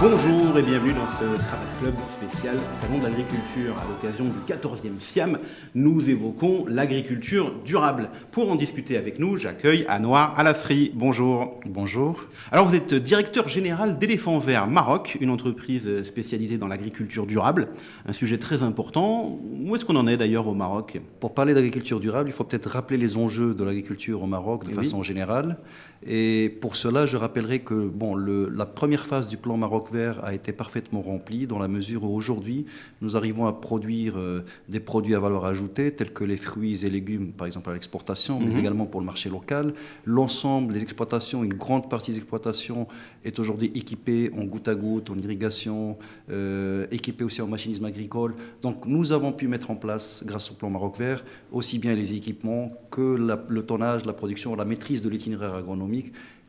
Bonjour et bienvenue dans ce Cravate Club spécial Salon de l'Agriculture. À l'occasion du 14e SIAM, nous évoquons l'agriculture durable. Pour en discuter avec nous, j'accueille Anouar Alasri. Bonjour. Bonjour. Alors vous êtes directeur général d'Éléphant Vert Maroc, une entreprise spécialisée dans l'agriculture durable. Un sujet très important. Où est-ce qu'on en est d'ailleurs au Maroc ? Pour parler d'agriculture durable, il faut peut-être rappeler les enjeux de l'agriculture au Maroc de façon générale. Et pour cela, je rappellerai que la première phase du plan Maroc Vert a été parfaitement remplie dans la mesure où aujourd'hui, nous arrivons à produire des produits à valeur ajoutée tels que les fruits et légumes, par exemple à l'exportation, mais également pour le marché local. L'ensemble des exploitations, une grande partie des exploitations est aujourd'hui équipée en goutte à goutte, en irrigation, équipée aussi en machinisme agricole. Donc nous avons pu mettre en place, grâce au plan Maroc Vert, aussi bien les équipements que le tonnage, la production, la maîtrise de l'itinéraire agronomique,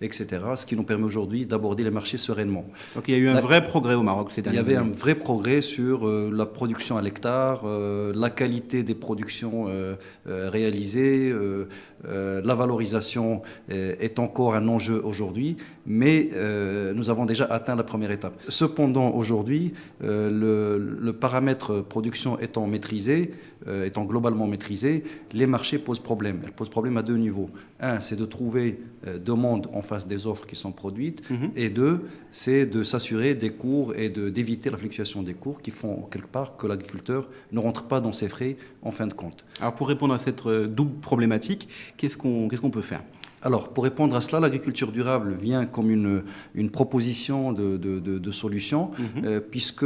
etc. Ce qui nous permet aujourd'hui d'aborder les marchés sereinement. Donc il y a eu un vrai progrès au Maroc ces dernières années. Il y avait un vrai progrès sur la production à l'hectare, la qualité des productions réalisées, la valorisation est encore un enjeu aujourd'hui, mais nous avons déjà atteint la première étape. Cependant, aujourd'hui, le paramètre production étant maîtrisé, étant globalement maîtrisé, les marchés posent problème. Elles posent problème à deux niveaux. Un, c'est de trouver demande en face des offres qui sont produites. Et deux, c'est de s'assurer des cours et d'éviter la fluctuation des cours qui font quelque part que l'agriculteur ne rentre pas dans ses frais en fin de compte. Alors pour répondre à cette double problématique, qu'est-ce qu'on peut faire ? Alors, pour répondre à cela, l'agriculture durable vient comme une proposition de solution, puisque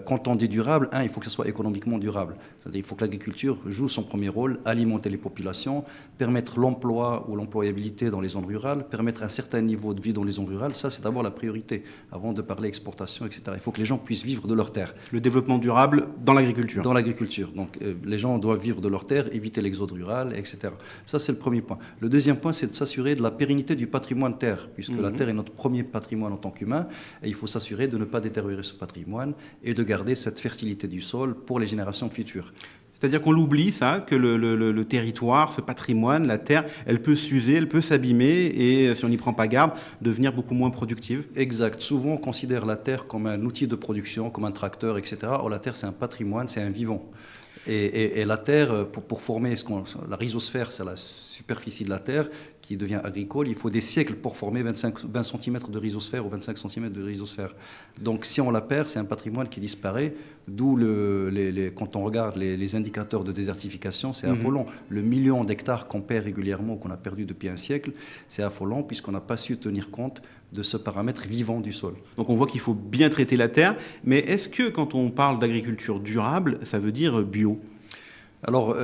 quand on dit durable, il faut que ce soit économiquement durable. C'est-à-dire qu'il faut que l'agriculture joue son premier rôle, alimenter les populations, permettre l'emploi ou l'employabilité dans les zones rurales, permettre un certain niveau de vie dans les zones rurales. Ça, c'est d'abord la priorité, avant de parler exportation, etc. Il faut que les gens puissent vivre de leurs terres. Le développement durable dans l'agriculture. Dans l'agriculture. Donc, les gens doivent vivre de leurs terres, éviter l'exode rural, etc. Ça, c'est le premier point. Le deuxième point, c'est de s'assurer de la pérennité du patrimoine terre, puisque la terre est notre premier patrimoine en tant qu'humain, et il faut s'assurer de ne pas détériorer ce patrimoine et de garder cette fertilité du sol pour les générations futures. C'est-à-dire qu'on l'oublie, ça, que le territoire, ce patrimoine, la terre, elle peut s'user, elle peut s'abîmer et, si on n'y prend pas garde, devenir beaucoup moins productive. Exact. Souvent, on considère la terre comme un outil de production, comme un tracteur, etc. Or, la terre, c'est un patrimoine, c'est un vivant. Et la terre, pour former la rhizosphère, c'est la superficie de la terre qui devient agricole. Il faut des siècles pour former 20 cm de rhizosphère ou 25 cm de rhizosphère. Donc si on la perd, c'est un patrimoine qui disparaît, d'où quand on regarde les indicateurs de désertification, c'est affolant. Le million d'hectares qu'on perd régulièrement, qu'on a perdu depuis un siècle, c'est affolant puisqu'on n'a pas su tenir compte de ce paramètre vivant du sol. Donc on voit qu'il faut bien traiter la terre, mais est-ce que quand on parle d'agriculture durable, ça veut dire bio ? Alors,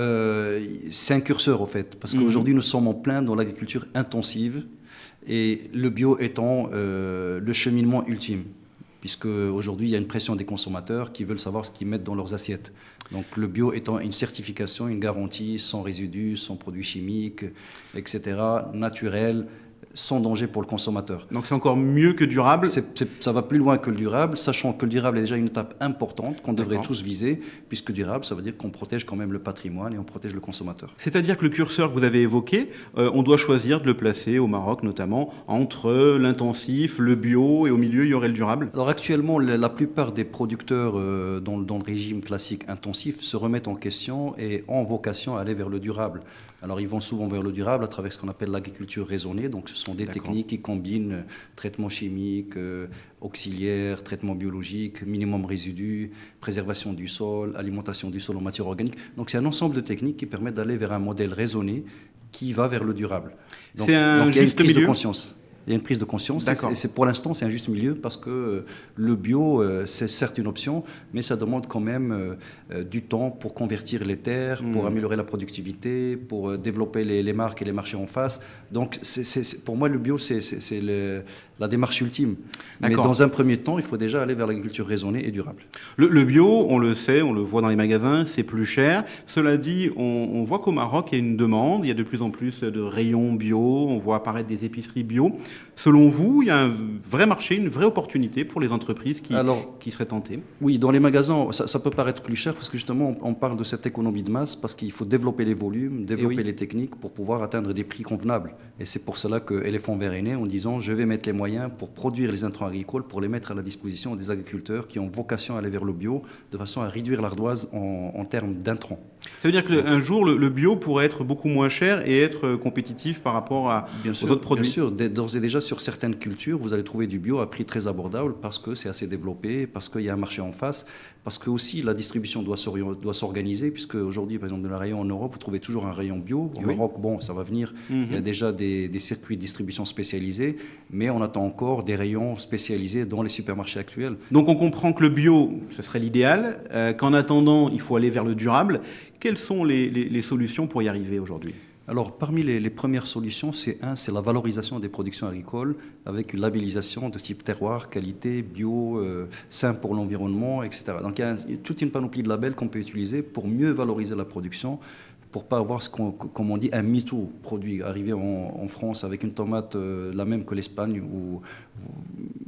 c'est un curseur, au fait, parce qu'aujourd'hui, nous sommes en plein dans l'agriculture intensive, et le bio étant le cheminement ultime, puisque aujourd'hui, il y a une pression des consommateurs qui veulent savoir ce qu'ils mettent dans leurs assiettes. Donc, le bio étant une certification, une garantie, sans résidus, sans produits chimiques, etc., naturel, sans danger pour le consommateur. Donc c'est encore mieux que durable. Ça va plus loin que le durable, sachant que le durable est déjà une étape importante qu'on devrait tous viser, puisque durable, ça veut dire qu'on protège quand même le patrimoine et on protège le consommateur. C'est-à-dire que le curseur que vous avez évoqué, on doit choisir de le placer au Maroc notamment entre l'intensif, le bio et au milieu il y aurait le durable. Alors actuellement, la plupart des producteurs dans le régime classique intensif se remettent en question et ont vocation à aller vers le durable. Alors ils vont souvent vers le durable à travers ce qu'on appelle l'agriculture raisonnée, donc ce sont des techniques qui combinent traitement chimique, auxiliaire, traitement biologique, minimum résidus, préservation du sol, alimentation du sol en matière organique. Donc c'est un ensemble de techniques qui permettent d'aller vers un modèle raisonné qui va vers le durable. Donc il y a une prise de conscience. Il y a une prise de conscience. Et pour l'instant, c'est un juste milieu parce que le bio, c'est certes une option, mais ça demande quand même du temps pour convertir les terres, pour améliorer la productivité, pour développer les marques et les marchés en face. Donc, pour moi, le bio, c'est la démarche ultime. Mais dans un premier temps, il faut déjà aller vers l'agriculture raisonnée et durable. Le bio, on le sait, on le voit dans les magasins, c'est plus cher. Cela dit, on voit qu'au Maroc, il y a une demande. Il y a de plus en plus de rayons bio. On voit apparaître des épiceries bio. Selon vous, il y a un vrai marché, une vraie opportunité pour les entreprises qui seraient tentées? Oui, dans les magasins, ça peut paraître plus cher parce que justement, on parle de cette économie de masse parce qu'il faut développer les volumes, développer les techniques pour pouvoir atteindre des prix convenables. Et c'est pour cela que Éléphant Vert est né en disant je vais mettre les moyens pour produire les intrants agricoles, pour les mettre à la disposition des agriculteurs qui ont vocation à aller vers le bio de façon à réduire l'ardoise en termes d'intrants. Ça veut dire qu'un jour, le bio pourrait être beaucoup moins cher et être compétitif par rapport aux autres produits? Bien sûr, d'ores et déjà sur certaines cultures, vous allez trouver du bio à prix très abordable parce que c'est assez développé, parce qu'il y a un marché en face, parce que aussi la distribution doit s'organiser, puisque aujourd'hui, par exemple, dans le rayon en Europe, vous trouvez toujours un rayon bio. Au Maroc, bon, ça va venir, il y a déjà des circuits de distribution spécialisés, mais on attend encore des rayons spécialisés dans les supermarchés actuels. Donc on comprend que le bio, ce serait l'idéal, qu'en attendant, il faut aller vers le durable. Quelles sont les solutions pour y arriver aujourd'hui? Alors, parmi les premières solutions, c'est la valorisation des productions agricoles avec une labellisation de type terroir, qualité, bio, sain pour l'environnement, etc. Donc, il y a toute une panoplie de labels qu'on peut utiliser pour mieux valoriser la production, pour pas avoir comme on dit, un MeToo produit arrivé en France avec une tomate la même que l'Espagne.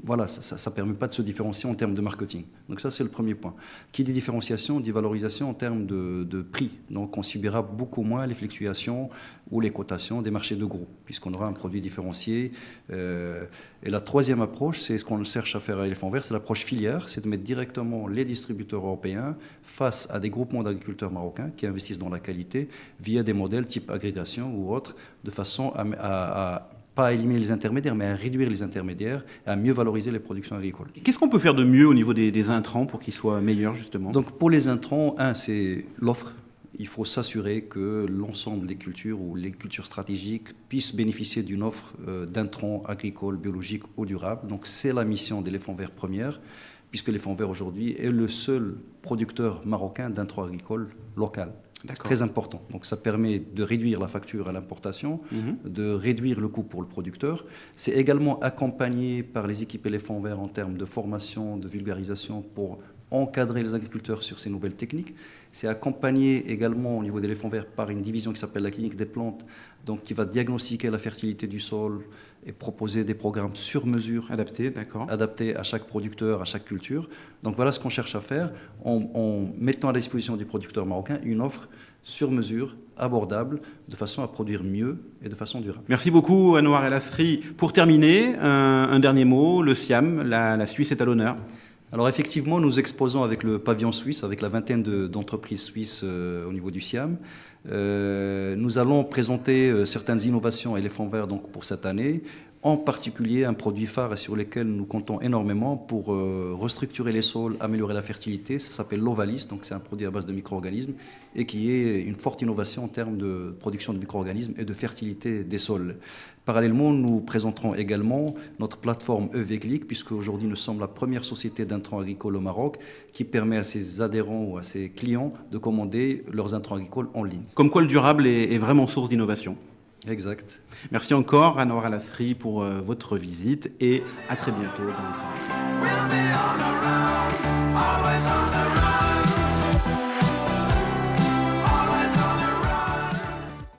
Voilà, ça ne permet pas de se différencier en termes de marketing. Donc ça, c'est le premier point. Qui dit différenciation, dit valorisation en termes de prix. Donc on subira beaucoup moins les fluctuations ou les cotations des marchés de gros, puisqu'on aura un produit différencié. Et la troisième approche, c'est ce qu'on cherche à faire à Éléphant Vert, c'est l'approche filière, c'est de mettre directement les distributeurs européens face à des groupements d'agriculteurs marocains qui investissent dans la qualité via des modèles type agrégation ou autres, de façon à pas à éliminer les intermédiaires, mais à réduire les intermédiaires et à mieux valoriser les productions agricoles. Qu'est-ce qu'on peut faire de mieux au niveau des intrants pour qu'ils soient meilleurs, justement? Donc pour les intrants, c'est l'offre. Il faut s'assurer que l'ensemble des cultures ou les cultures stratégiques puissent bénéficier d'une offre d'intrants agricoles, biologiques ou durables. Donc c'est la mission d'Éléphant Vert première, puisque Éléphant Vert aujourd'hui est le seul producteur marocain d'intrants agricoles local. C'est très important. Donc ça permet de réduire la facture à l'importation, de réduire le coût pour le producteur. C'est également accompagné par les équipes Éléphant Vert en termes de formation, de vulgarisation pour encadrer les agriculteurs sur ces nouvelles techniques. C'est accompagné également au niveau d'Éléphant Vert par une division qui s'appelle la clinique des plantes, donc qui va diagnostiquer la fertilité du sol et proposer des programmes sur mesure adaptés à chaque producteur, à chaque culture. Donc voilà ce qu'on cherche à faire en mettant à la disposition du producteur marocain une offre sur mesure, abordable, de façon à produire mieux et de façon durable. Merci beaucoup Anouar El Asri. Pour terminer, un dernier mot, le Siam, la Suisse est à l'honneur. Alors effectivement, nous exposons avec le pavillon suisse, avec la vingtaine d'entreprises suisses au niveau du Siam. Nous allons présenter certaines innovations à Éléphant Vert donc, pour cette année, en particulier un produit phare sur lequel nous comptons énormément pour restructurer les sols, améliorer la fertilité. Ça s'appelle l'Ovalis, donc c'est un produit à base de micro-organismes et qui est une forte innovation en termes de production de micro-organismes et de fertilité des sols. Parallèlement, nous présenterons également notre plateforme EVGLIC, puisque aujourd'hui nous sommes la première société d'intrants agricoles au Maroc qui permet à ses adhérents ou à ses clients de commander leurs intrants agricoles en ligne. Comme quoi le durable est vraiment source d'innovation. Exact. Merci encore Anouar El Asri pour votre visite et à très bientôt dans le travail.